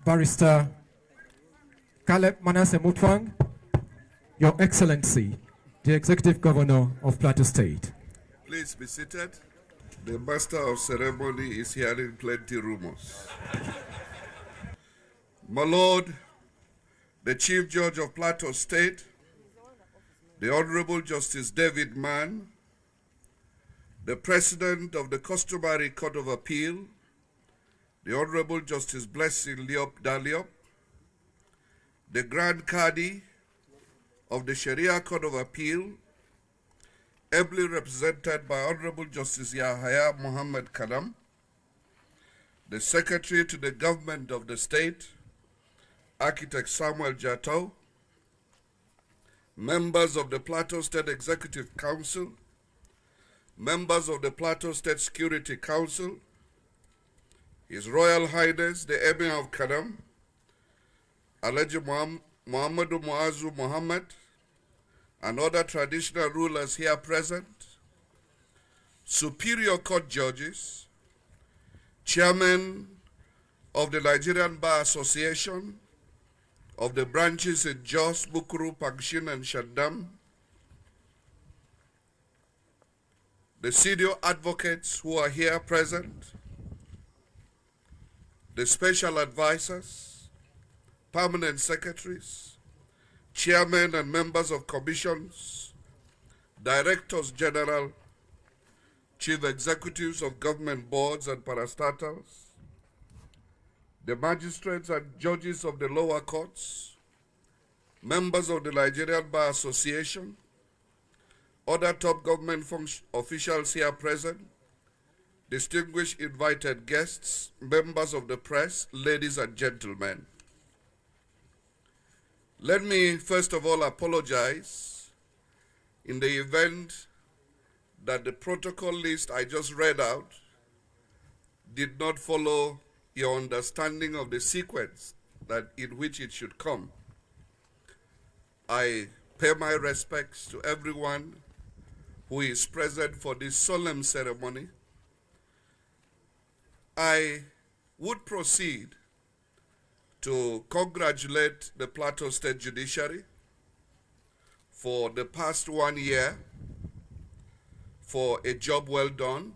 Barrister Caleb Mutfwang, Your Excellency, the Executive Governor of Plateau State. Please be seated. The Master of Ceremony is hearing plenty rumors. My Lord, the Chief Judge of Plateau State, the Honorable Justice David Mann, the President of the Customary Court of Appeal, the Honorable Justice Blessing Liop Daliop, the Grand Qadi of the Sharia Court of Appeal, ably represented by Honorable Justice Yahya Muhammad Kadam, the Secretary to the Government of the State, Architect Samuel Jatau, members of the Plateau State Executive Council, members of the Plateau State Security Council, His Royal Highness, the Emir of Kadam, Alhaji Muhammadu Muazu Muhammad, and other traditional rulers here present, Superior Court judges, Chairman of the Nigerian Bar Association, of the branches in Jos, Bukuru, Pangshin, and Shandam, the senior advocates who are here present, the special advisors, permanent secretaries, chairmen and members of commissions, directors general, chief executives of government boards and parastatals, the magistrates and judges of the lower courts, members of the Nigerian Bar Association, other top government officials here present, distinguished invited guests, members of the press, ladies and gentlemen. Let me first of all apologize in the event that the protocol list I just read out did not follow your understanding of the sequence in which it should come. I pay my respects to everyone who is present for this solemn ceremony. I would proceed to congratulate the Plateau State Judiciary for the past 1 year for a job well done.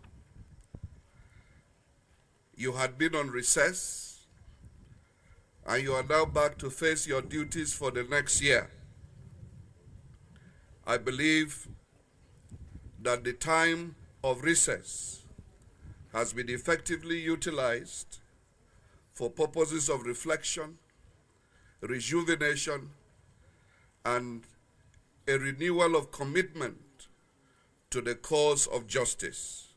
You had been on recess, and you are now back to face your duties for the next year. I believe that the time of recess has been effectively utilized for purposes of reflection, rejuvenation, and a renewal of commitment to the cause of justice.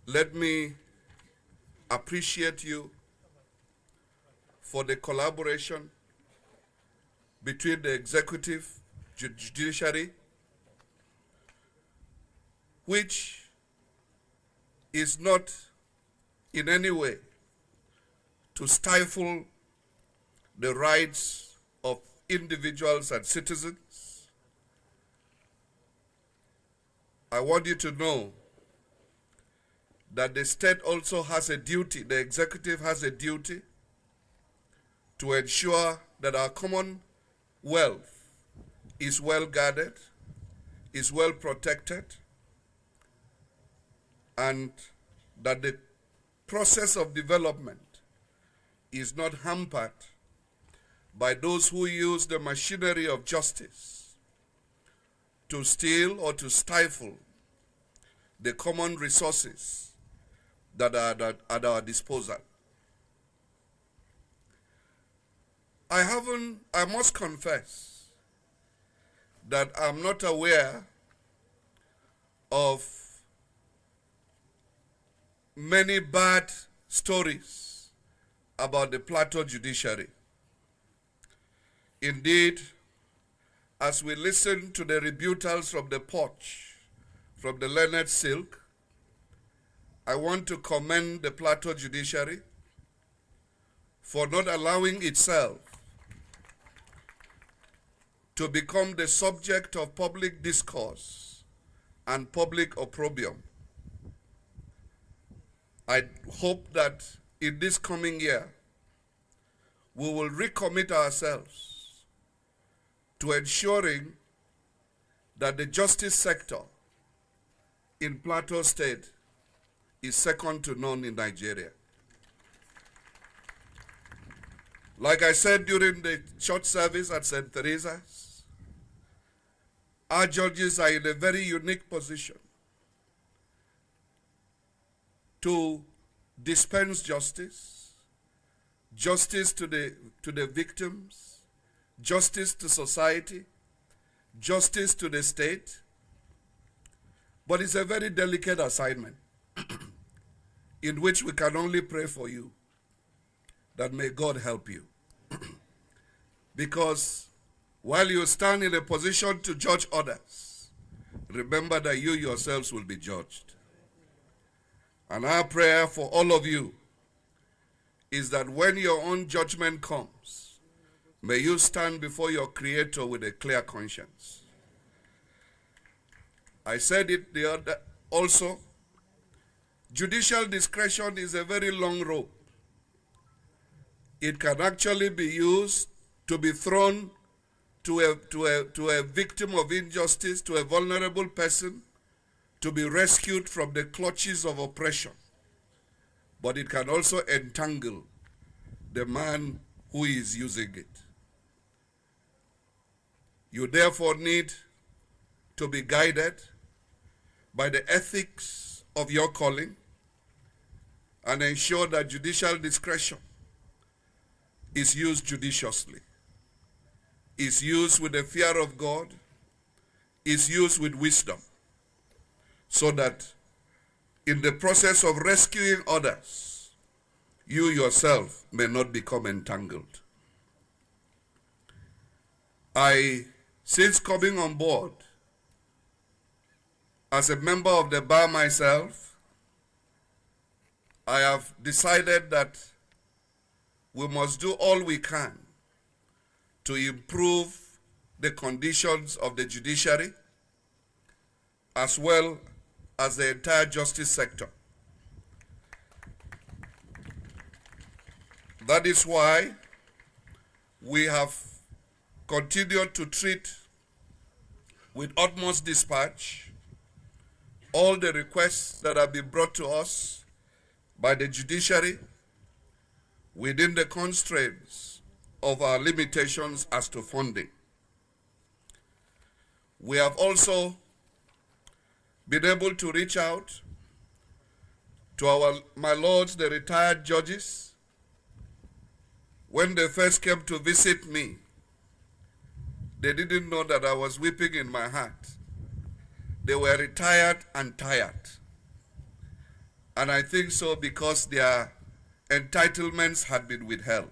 Let me appreciate you for the collaboration between the executive, judiciary, which is not in any way to stifle the rights of individuals and citizens. I want you to know that the state also has a duty, the executive has a duty to ensure that our common wealth is well guarded, is well protected, and that the process of development is not hampered by those who use the machinery of justice to steal or to stifle the common resources that are at our disposal. I must confess that I'm not aware of many bad stories about the Plateau judiciary. Indeed, as we listen to the rebuttals from the porch, from the learned silk, I want to commend the Plateau judiciary for not allowing itself to become the subject of public discourse and public opprobrium. I hope that in this coming year, we will recommit ourselves to ensuring that the justice sector in Plateau State is second to none in Nigeria. Like I said during the church service at St. Teresa's, our judges are in a very unique position to dispense justice, justice to the victims, justice to society, justice to the state. But it's a very delicate assignment in which we can only pray for you that may God help you. Because while you stand in a position to judge others, remember that you yourselves will be judged. And our prayer for all of you is that when your own judgment comes, may you stand before your Creator with a clear conscience. I said it the other also, judicial discretion is a very long rope. It can actually be used to be thrown to a victim of injustice, to a vulnerable person, to be rescued from the clutches of oppression. But it can also entangle the man who is using it. You therefore need to be guided by the ethics of your calling and ensure that judicial discretion is used judiciously, is used with the fear of God, is used with wisdom, so that in the process of rescuing others, you yourself may not become entangled. Since coming on board as a member of the Barr myself, I have decided that we must do all we can to improve the conditions of the judiciary as well as the entire justice sector. That is why we have continued to treat with utmost dispatch all the requests that have been brought to us by the judiciary within the constraints of our limitations as to funding. We have also been able to reach out to my lords, the retired judges. When they first came to visit me, they didn't know that I was weeping in my heart. They were retired and tired. And I think so because their entitlements had been withheld.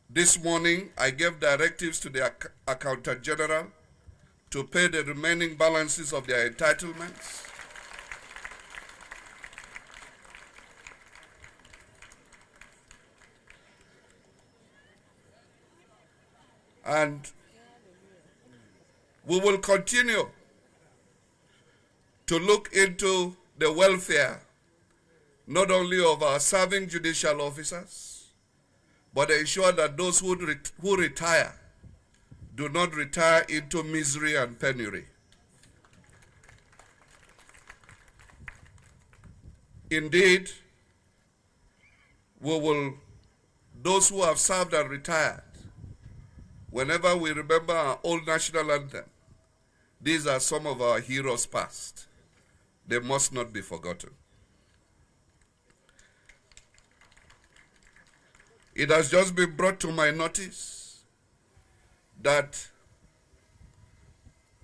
This morning, I gave directives to the Accountant General to pay the remaining balances of their entitlements. And we will continue to look into the welfare not only of our serving judicial officers, but ensure that those who retire do not retire into misery and penury. Indeed, those who have served and retired, whenever we remember our old national anthem, these are some of our heroes past. They must not be forgotten. It has just been brought to my notice that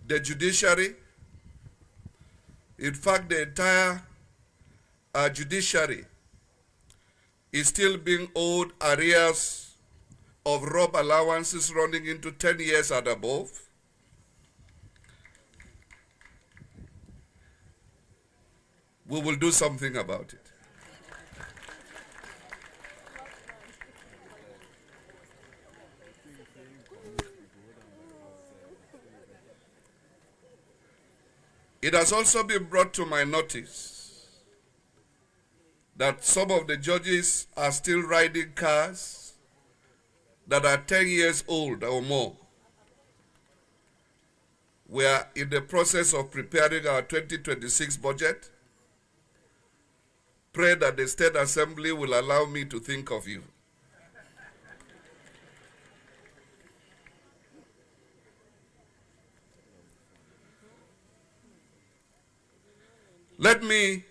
the judiciary, in fact the entire judiciary, is still being owed arrears of rob allowances running into 10 years and above. We will do something about it. It has also been brought to my notice that some of the judges are still riding cars that are 10 years old or more. We are in the process of preparing our 2026 budget. Pray that the State Assembly will allow me to think of you. Let me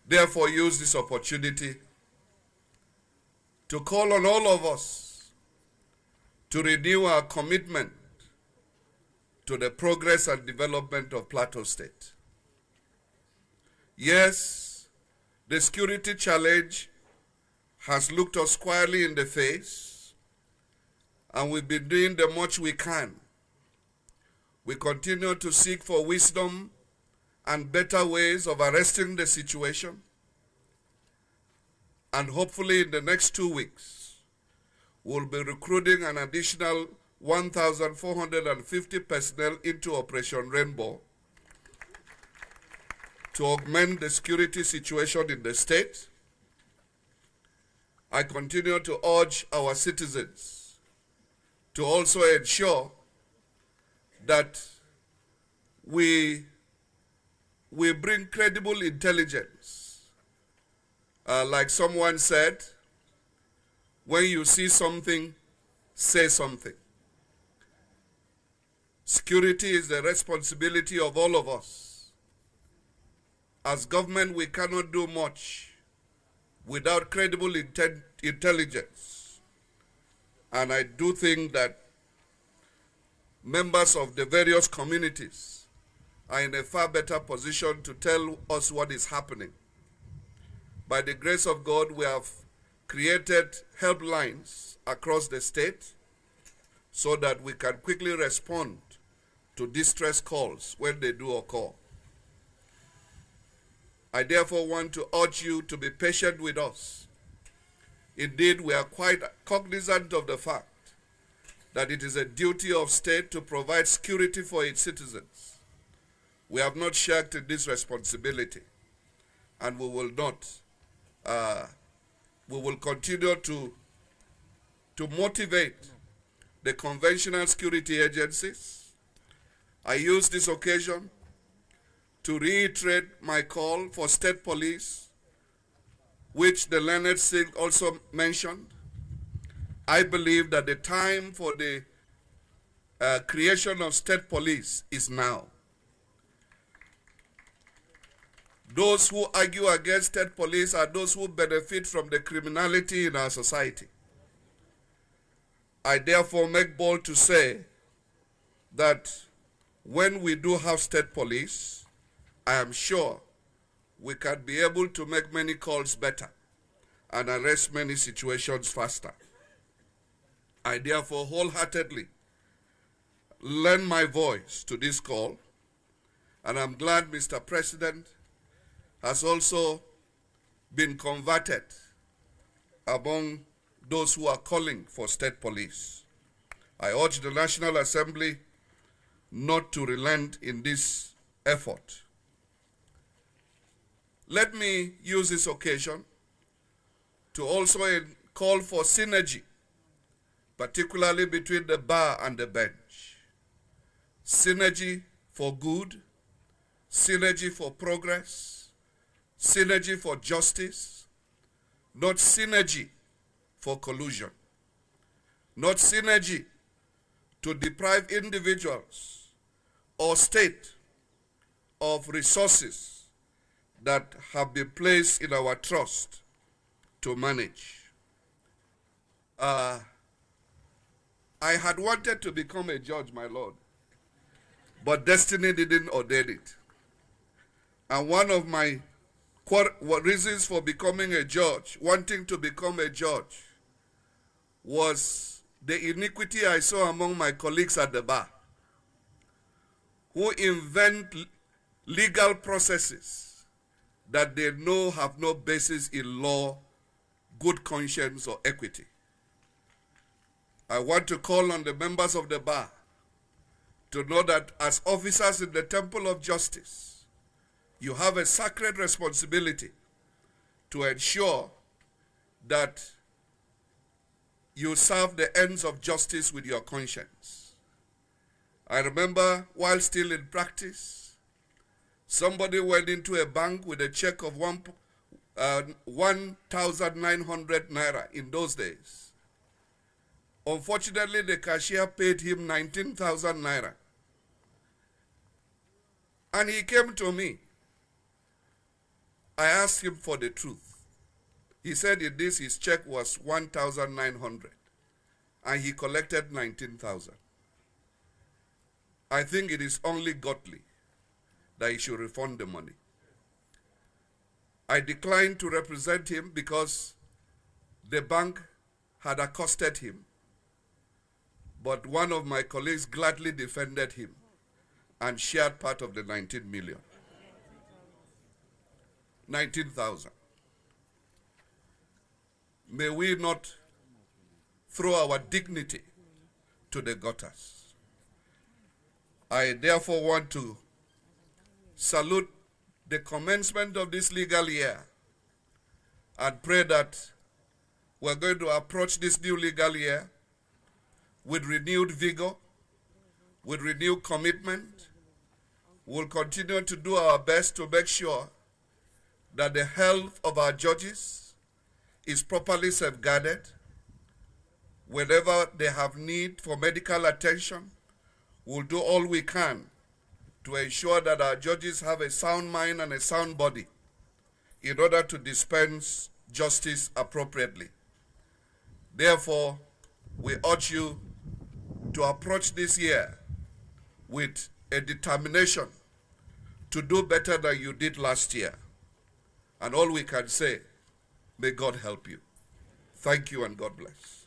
therefore use this opportunity to call on all of us to renew our commitment to the progress and development of Plateau State. Yes, the security challenge has looked us squarely in the face, and we've been doing the much we can. We continue to seek for wisdom and better ways of arresting the situation, and hopefully in the next 2 weeks, we'll be recruiting an additional 1,450 personnel into Operation Rainbow to augment the security situation in the state. I continue to urge our citizens to also ensure that we bring credible intelligence. Like someone said, when you see something, say something. Security is the responsibility of all of us. As government, we cannot do much without credible intelligence. And I do think that members of the various communities are in a far better position to tell us what is happening. By the grace of God, we have created helplines across the state so that we can quickly respond to distress calls when they do occur. I therefore want to urge you to be patient with us. Indeed, we are quite cognizant of the fact that it is a duty of state to provide security for its citizens. We have not shirked this responsibility, and we will not. We will continue to motivate the conventional security agencies. I use this occasion to reiterate my call for state police, which the learned Singh also mentioned. I believe that the time for the creation of state police is now. Those who argue against state police are those who benefit from the criminality in our society. I therefore make bold to say that when we do have state police, I am sure we can be able to make many calls better and arrest many situations faster. I therefore wholeheartedly lend my voice to this call, and I'm glad Mr. President has also been converted among those who are calling for state police. I urge the National Assembly not to relent in this effort. Let me use this occasion to also call for synergy, particularly between the bar and the bench. Synergy for good, synergy for progress, synergy for justice, not synergy for collusion, not synergy to deprive individuals or state of resources that have been placed in our trust to manage. I had wanted to become a judge, my Lord, but destiny didn't ordain it. And one of my reasons for becoming a judge, wanting to become a judge, was the iniquity I saw among my colleagues at the bar, who invent legal processes that they know have no basis in law, good conscience, or equity. I want to call on the members of the bar to know that as officers in the temple of justice, You have a sacred responsibility to ensure that you serve the ends of justice with your conscience. I remember while still in practice, somebody went into a bank with a check of 1,900 naira in those days. Unfortunately, the cashier paid him 19,000 naira. And he came to me. I asked him for the truth. He said in this his check was 1,900 and he collected 19,000. I think it is only godly that he should refund the money. I declined to represent him because the bank had accosted him, but one of my colleagues gladly defended him and shared part of the 19 million. 19,000. May we not throw our dignity to the gutters. I therefore want to salute the commencement of this legal year and pray that we're going to approach this new legal year with renewed vigor, with renewed commitment. We'll continue to do our best to make sure that the health of our judges is properly safeguarded. Whenever they have need for medical attention, we'll do all we can to ensure that our judges have a sound mind and a sound body in order to dispense justice appropriately. Therefore, we urge you to approach this year with a determination to do better than you did last year. And all we can say, may God help you. Thank you and God bless.